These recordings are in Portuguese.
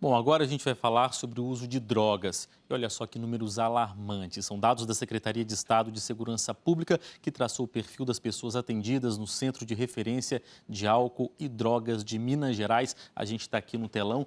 Bom, agora a gente vai falar sobre o uso de drogas. E olha só que números alarmantes. São dados da Secretaria de Estado de Segurança Pública que traçou o perfil das pessoas atendidas no Centro de Referência de Álcool e Drogas de Minas Gerais. A gente está aqui no telão.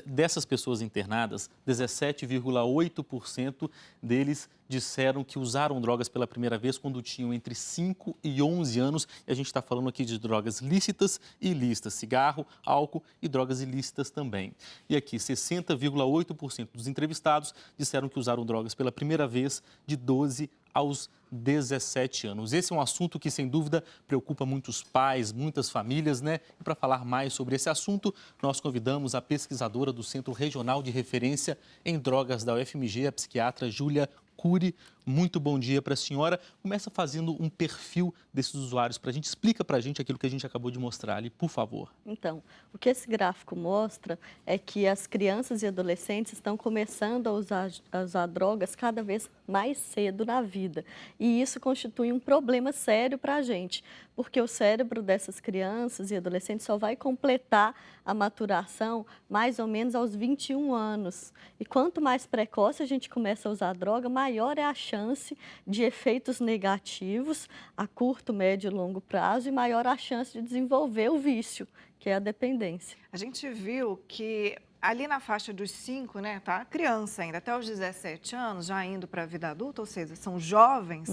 Dessas pessoas internadas, 17,8% deles disseram que usaram drogas pela primeira vez quando tinham entre 5 e 11 anos. E a gente está falando aqui de drogas lícitas e ilícitas, cigarro, álcool e drogas ilícitas também. E aqui, 60,8% dos entrevistados disseram que usaram drogas pela primeira vez de 12 aos 17 anos. Esse é um assunto que, sem dúvida, preocupa muitos pais, muitas famílias, né? E para falar mais sobre esse assunto, nós convidamos a pesquisadora do Centro Regional de Referência em Drogas da UFMG, a psiquiatra Júlia Cury. Muito bom dia para a senhora. Começa fazendo um perfil desses usuários para a gente. Explica para a gente aquilo que a gente acabou de mostrar ali, por favor. Então, o que esse gráfico mostra é que as crianças e adolescentes estão começando a usar drogas cada vez mais cedo na vida. E isso constitui um problema sério para a gente, porque o cérebro dessas crianças e adolescentes só vai completar a maturação mais ou menos aos 21 anos. E quanto mais precoce a gente começa a usar droga, maior é a chance de efeitos negativos a curto, médio e longo prazo e maior a chance de desenvolver o vício, que é a dependência. A gente viu que ali na faixa dos 5, né, tá? Criança ainda, até os 17 anos, já indo para a vida adulta, ou seja, são jovens,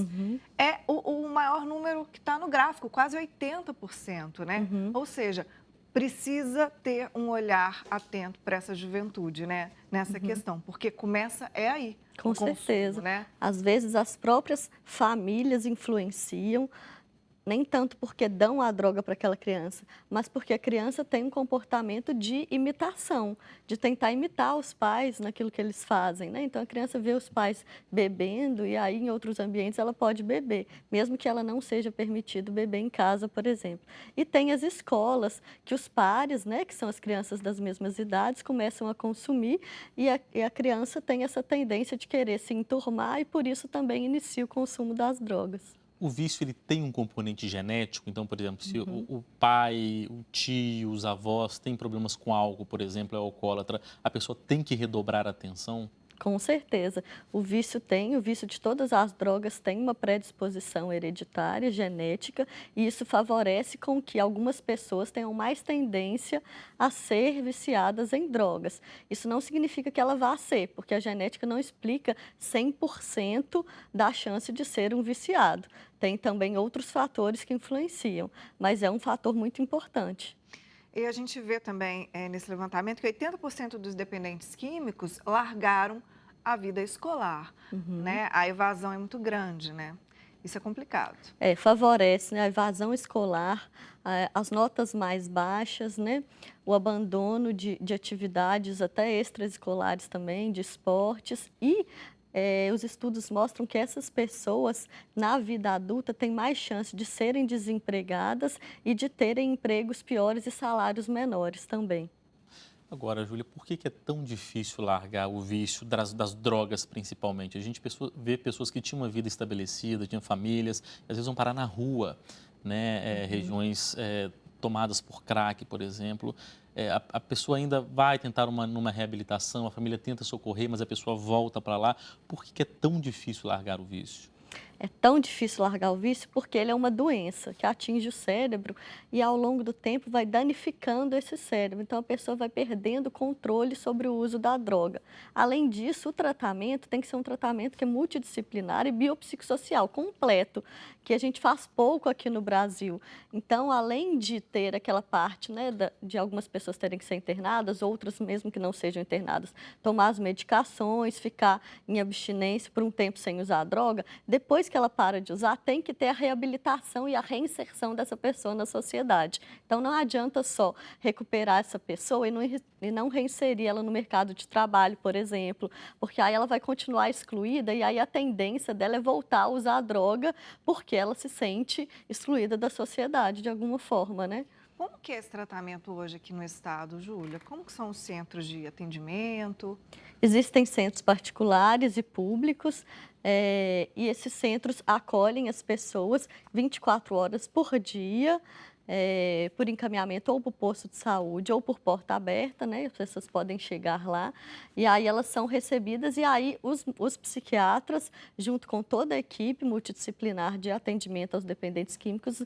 é o maior número que está no gráfico, quase 80%, né? Ou seja, precisa ter um olhar atento para essa juventude, né? Nessa questão, porque começa aí. Com certeza. Consumo, né? Às vezes as próprias famílias influenciam, nem tanto porque dão a droga para aquela criança, mas porque a criança tem um comportamento de imitação, de tentar imitar os pais naquilo que eles fazem, né? Então a criança vê os pais bebendo e aí em outros ambientes ela pode beber, mesmo que ela não seja permitido beber em casa, por exemplo. E tem as escolas que os pares, né, que são as crianças das mesmas idades, começam a consumir e a criança tem essa tendência de querer se enturmar e por isso também inicia o consumo das drogas. O vício, ele tem um componente genético, então, por exemplo, se o pai, o tio, os avós têm problemas com álcool, por exemplo, é alcoólatra, a pessoa tem que redobrar a atenção? Com certeza. O vício de todas as drogas tem uma predisposição hereditária, genética, e isso favorece com que algumas pessoas tenham mais tendência a ser viciadas em drogas. Isso não significa que ela vá ser, porque a genética não explica 100% da chance de ser um viciado. Tem também outros fatores que influenciam, mas é um fator muito importante. E a gente vê também nesse levantamento que 80% dos dependentes químicos largaram a vida escolar, né? A evasão é muito grande, né? Isso é complicado. Favorece, né, a evasão escolar, as notas mais baixas, né, o abandono de atividades até extraescolares também, de esportes e os estudos mostram que essas pessoas, na vida adulta, têm mais chance de serem desempregadas e de terem empregos piores e salários menores também. Agora, Júlia, por que é tão difícil largar o vício das drogas, principalmente? A gente vê pessoas que tinham uma vida estabelecida, tinham famílias, e às vezes vão parar na rua, né? Regiões tomadas por crack, por exemplo. A pessoa ainda vai tentar numa reabilitação, a família tenta socorrer, mas a pessoa volta para lá. Por que é tão difícil largar o vício? É tão difícil largar o vício porque ele é uma doença que atinge o cérebro e ao longo do tempo vai danificando esse cérebro. Então a pessoa vai perdendo o controle sobre o uso da droga. Além disso, o tratamento tem que ser um tratamento que é multidisciplinar e biopsicossocial completo, que a gente faz pouco aqui no Brasil. Então, além de ter aquela parte, né, de algumas pessoas terem que ser internadas, outras mesmo que não sejam internadas, tomar as medicações, ficar em abstinência por um tempo sem usar a droga, depois que ela para de usar, tem que ter a reabilitação e a reinserção dessa pessoa na sociedade. Então, não adianta só recuperar essa pessoa e não reinserir ela no mercado de trabalho, por exemplo, porque aí ela vai continuar excluída e aí a tendência dela é voltar a usar a droga porque ela se sente excluída da sociedade de alguma forma, né? Como que é esse tratamento hoje aqui no estado, Júlia? Como que são os centros de atendimento? Existem centros particulares e públicos, e esses centros acolhem as pessoas 24 horas por dia, por encaminhamento ou por posto de saúde ou por porta aberta, né? As pessoas podem chegar lá e aí elas são recebidas e aí os psiquiatras, junto com toda a equipe multidisciplinar de atendimento aos dependentes químicos,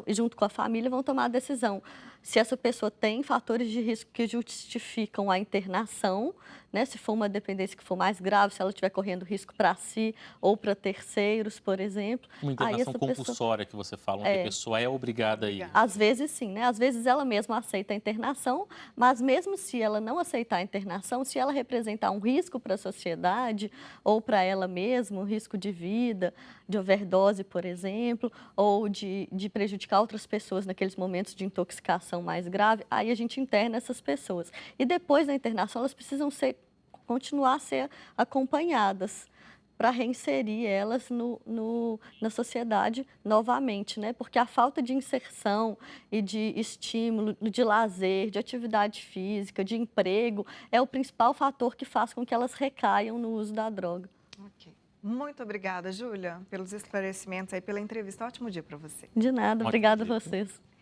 junto com a família, vão tomar a decisão se essa pessoa tem fatores de risco que justificam a internação, né? Se for uma dependência que for mais grave, se ela estiver correndo risco para si ou para terceiros, por exemplo. Uma Aí internação essa compulsória que você fala, onde a pessoa é obrigada a ir. Às vezes sim, né? Às vezes ela mesma aceita a internação, mas mesmo se ela não aceitar a internação, se ela representar um risco para a sociedade ou para ela mesma, um risco de vida, de overdose, por exemplo, ou de prejudicar outras pessoas naqueles momentos de intoxicação mais grave, aí a gente interna essas pessoas. E depois da internação, elas precisam continuar a ser acompanhadas para reinserir elas na sociedade novamente, né? Porque a falta de inserção e de estímulo, de lazer, de atividade física, de emprego, é o principal fator que faz com que elas recaiam no uso da droga. Ok. Muito obrigada, Júlia, pelos esclarecimentos aí, pela entrevista. Ótimo dia para você. De nada, Ótimo obrigada a dia. vocês.